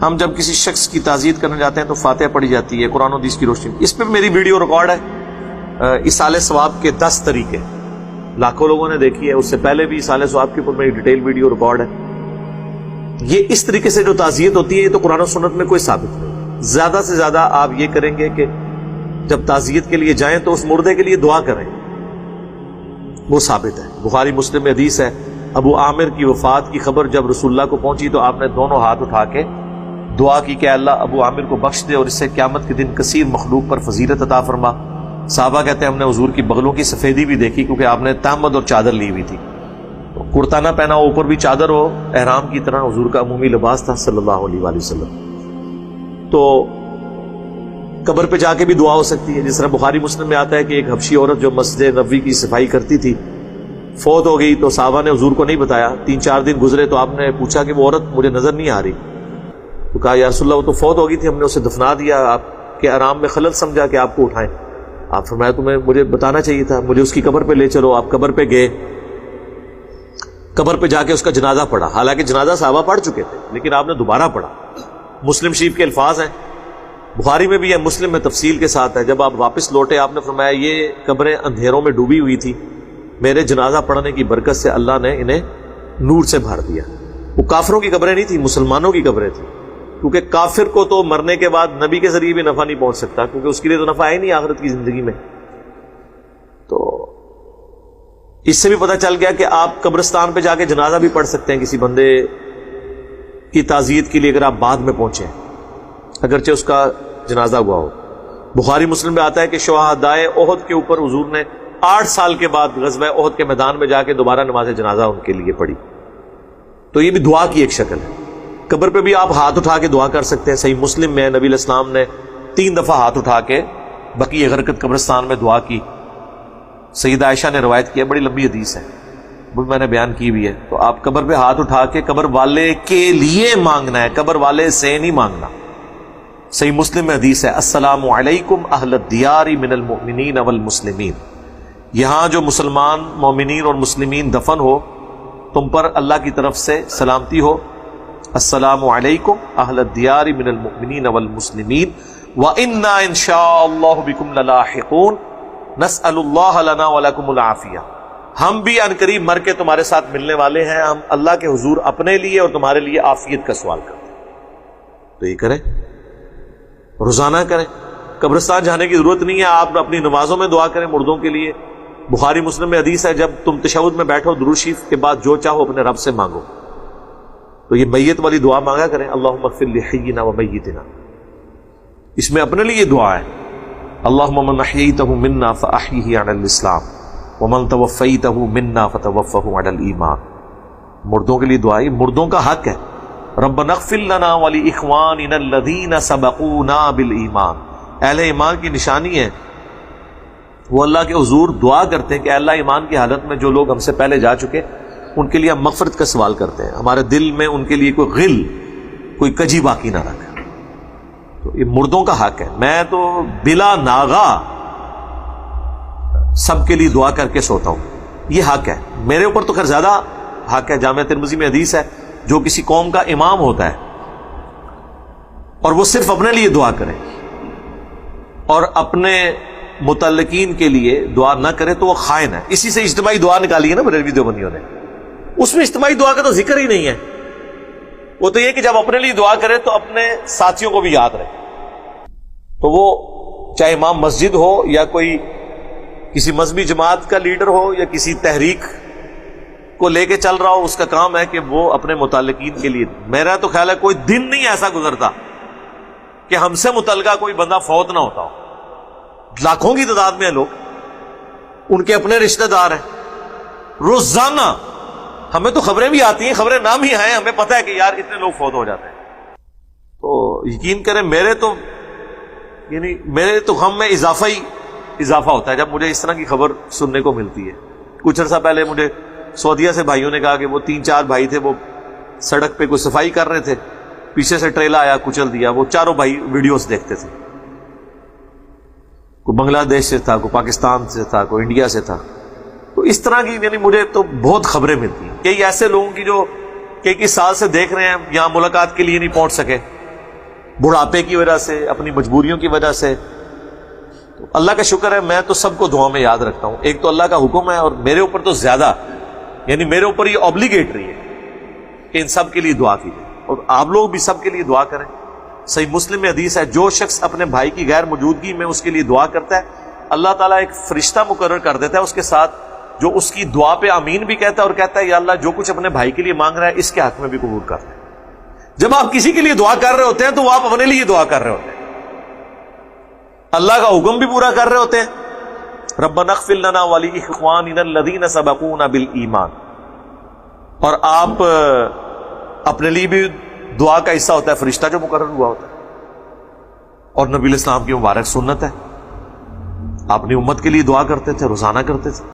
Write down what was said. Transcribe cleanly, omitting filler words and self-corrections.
ہم جب کسی شخص کی تعزیت کرنے جاتے ہیں تو فاتحہ پڑھی جاتی ہے قرآن و حدیث کی روشنی میں. اس پہ میری ویڈیو ریکارڈ ہے، ایصال ثواب کے 10 طریقے، لاکھوں لوگوں نے دیکھی ہے. اس سے پہلے بھی ایصال ثواب کے اوپر میری ڈیٹیل ویڈیو ریکارڈ ہے. یہ اس طریقے سے جو تعزیت ہوتی ہے یہ تو قرآن و سنت میں کوئی ثابت نہیں. زیادہ سے زیادہ آپ یہ کریں گے کہ جب تعزیت کے لیے جائیں تو اس مردے کے لیے دعا کریں، وہ ثابت ہے. بخاری مسلم میں حدیث ہے، ابو عامر کی وفات کی خبر جب رسول اللہ کو پہنچی تو آپ نے دونوں ہاتھ اٹھا کے دعا کی کہ اللہ ابو عامر کو بخش دے اور اس سے قیامت کے دن کثیر مخلوق پر فضیلت عطا فرما. صحابہ کہتے ہیں ہم نے حضور کی بغلوں کی سفیدی بھی دیکھی کیونکہ آپ نے تہمد اور چادر لی ہوئی تھی. تو کرتا نہ پہنا ہو، اوپر بھی چادر ہو، احرام کی طرح حضور کا عمومی لباس تھا صلی اللہ علیہ وآلہ وسلم. تو قبر پہ جا کے بھی دعا ہو سکتی ہے. جس طرح بخاری مسلم میں آتا ہے کہ ایک حبشی عورت جو مسجد نبوی کی صفائی کرتی تھی فوت ہو گئی، تو صحابہ نے حضور کو نہیں بتایا. 3-4 دن گزرے تو آپ نے پوچھا کہ وہ عورت مجھے نظر نہیں آ رہی. تو کہا یا رسول اللہ وہ تو فوت ہو گئی تھی، ہم نے اسے دفنا دیا، آپ کے آرام میں خلل سمجھا کہ آپ کو اٹھائیں. آپ فرمایا تمہیں مجھے بتانا چاہیے تھا، مجھے اس کی قبر پہ لے چلو. آپ قبر پہ گئے، قبر پہ جا کے اس کا جنازہ پڑھا. حالانکہ جنازہ صحابہ پڑھ چکے تھے لیکن آپ نے دوبارہ پڑھا. مسلم شریف کے الفاظ ہیں، بخاری میں بھی ہے، مسلم میں تفصیل کے ساتھ ہے. جب آپ واپس لوٹے آپ نے فرمایا یہ قبریں اندھیروں میں ڈوبی ہوئی تھی، میرے جنازہ پڑھنے کی برکت سے اللہ نے انہیں نور سے بھر دیا. وہ کافروں کی قبریں نہیں تھی، مسلمانوں کی قبریں تھیں. کیونکہ کافر کو تو مرنے کے بعد نبی کے ذریعے بھی نفع نہیں پہنچ سکتا، کیونکہ اس کے لیے تو نفع ہے نہیں آخرت کی زندگی میں. تو اس سے بھی پتہ چل گیا کہ آپ قبرستان پہ جا کے جنازہ بھی پڑھ سکتے ہیں کسی بندے کی تعزیت کے لیے اگر آپ بعد میں پہنچے، اگرچہ اس کا جنازہ ہوا ہو. بخاری مسلم میں آتا ہے کہ شہدائے احد کے اوپر حضور نے 8 سال کے بعد غزوہ احد کے میدان میں جا کے دوبارہ نماز جنازہ ان کے لیے پڑھی. تو یہ بھی دعا کی ایک شکل ہے. قبر پہ بھی آپ ہاتھ اٹھا کے دعا کر سکتے ہیں. صحیح مسلم میں نبی علیہ السلام نے 3 دفعہ ہاتھ اٹھا کے بقیع غرقد قبرستان میں دعا کی. سیدہ عائشہ نے روایت کی ہے، بڑی لمبی حدیث ہے، وہ میں نے بیان کی بھی ہے. تو آپ قبر پہ ہاتھ اٹھا کے قبر والے کے لیے مانگنا ہے، قبر والے سے نہیں مانگنا. صحیح مسلم میں حدیث ہے، السلام علیکم اہل الدیار من المؤمنین والمسلمین. یہاں جو مسلمان مومنین اور مسلمین دفن ہو تم پر اللہ کی طرف سے سلامتی ہو. السلام علیکم اہل الدیار من المؤمنین والمسلمین وَإِنَّا إِن شَاءَ اللَّهُ بِكُمْ لَلَاحِقُونَ نَسْأَلُ اللَّهَ لَنَا وَلَكُمُ الْعَافِيَةَ. ہم بھی ان قریب مر کے تمہارے ساتھ ملنے والے ہیں، ہم اللہ کے حضور اپنے لیے اور تمہارے لیے عافیت کا سوال کرتے ہیں. تو یہ کریں، روزانہ کریں. قبرستان جانے کی ضرورت نہیں ہے، آپ اپنی نمازوں میں دعا کریں مردوں کے لیے. بخاری مسلم میں حدیث ہے، جب تم تشہد میں بیٹھو درود شریف کے بعد جو چاہو اپنے رب سے مانگو. تو یہ میت والی دعا مانگا کریں، اللہم اغفر لحینا و میتنا. اس میں اپنے لیے دعا ہے، اللہم من احییتہ منا فاحیہ علی الاسلام ومن توفیتہ منا فتوفہ علی الایمان. مردوں کے لیے دعا ہے، مردوں کا حق ہے. ربنا اغفر لنا ولاخواننا الذین سبقونا بالایمان. اہل ایمان کی نشانی ہے، وہ اللہ کے حضور دعا کرتے ہیں کہ اللہ ایمان کی حالت میں جو لوگ ہم سے پہلے جا چکے ان کے لیے ہم مغفرت کا سوال کرتے ہیں، ہمارے دل میں ان کے لیے کوئی غل کوئی کجی باقی نہ رکھے. تو یہ مردوں کا حق ہے. میں تو بلا ناغا سب کے لیے دعا کر کے سوتا ہوں، یہ حق ہے. میرے اوپر تو خیر زیادہ حق ہے. جامعہ ترمذی میں حدیث ہے، جو کسی قوم کا امام ہوتا ہے اور وہ صرف اپنے لیے دعا کرے اور اپنے متعلقین کے لیے دعا نہ کرے تو وہ خائن ہے. اسی سے اجتماعی دعا نکالی ہے نا بریلوی دیوبندیوں نے. اس میں اجتماعی دعا کا تو ذکر ہی نہیں ہے. وہ تو یہ کہ جب اپنے لیے دعا کرے تو اپنے ساتھیوں کو بھی یاد رکھے. تو وہ چاہے امام مسجد ہو یا کوئی کسی مذہبی جماعت کا لیڈر ہو یا کسی تحریک کو لے کے چل رہا ہو، اس کا کام ہے کہ وہ اپنے متعلقین کے لیے. میرا تو خیال ہے کوئی دن نہیں ایسا گزرتا کہ ہم سے متعلقہ کوئی بندہ فوت نہ ہوتا ہو. لاکھوں کی تعداد میں لوگ، ان کے اپنے رشتہ دار ہیں. روزانہ ہمیں تو خبریں بھی آتی ہیں، خبریں نام ہی آئیں، ہمیں پتہ ہے کہ یار اتنے لوگ فوت ہو جاتے ہیں. تو یقین کریں میرے تو غم میں اضافہ ہوتا ہے جب مجھے اس طرح کی خبر سننے کو ملتی ہے. کچھ عرصہ پہلے مجھے سعودیہ سے بھائیوں نے کہا کہ وہ 3-4 بھائی تھے، وہ سڑک پہ کوئی صفائی کر رہے تھے، پیچھے سے ٹریلا آیا کچل دیا. وہ چاروں بھائی ویڈیوز دیکھتے تھے، کوئی بنگلہ دیش سے تھا، کوئی پاکستان سے تھا، کوئی انڈیا سے تھا. تو اس طرح کی مجھے تو بہت خبریں ملتی ہیں. کئی ایسے لوگوں کی جو کئی سال سے دیکھ رہے ہیں، یہاں ملاقات کے لیے نہیں پہنچ سکے، بڑھاپے کی وجہ سے، اپنی مجبوریوں کی وجہ سے. تو اللہ کا شکر ہے میں تو سب کو دعا میں یاد رکھتا ہوں. ایک تو اللہ کا حکم ہے، اور میرے اوپر تو زیادہ، یعنی میرے اوپر یہ obligatory ہے کہ ان سب کے لیے دعا کی جائے، اور آپ لوگ بھی سب کے لیے دعا کریں. صحیح مسلم میں حدیث ہے، جو شخص اپنے بھائی کی غیر موجودگی میں اس کے لیے دعا کرتا ہے، اللہ تعالیٰ ایک فرشتہ مقرر کر دیتا ہے اس کے ساتھ، جو اس کی دعا پہ آمین بھی کہتا ہے اور کہتا ہے یا اللہ جو کچھ اپنے بھائی کے لیے مانگ رہا ہے اس کے حق میں بھی قبول کر لیں. جب آپ کسی کے لیے دعا کر رہے ہوتے ہیں تو وہ آپ اپنے لیے دعا کر رہے ہوتے ہیں، اللہ کا حکم بھی پورا کر رہے ہوتے ہیں. ربنا اغفر لنا ولاخواننا الذین سبقونا بالایمان. اور آپ اپنے لیے بھی دعا کا حصہ ہوتا ہے فرشتہ جو مقرر ہوا ہوتا ہے، اور نبی علیہ السلام کی مبارک سنت ہے، اپنی امت کے لیے دعا کرتے تھے، روزانہ کرتے تھے.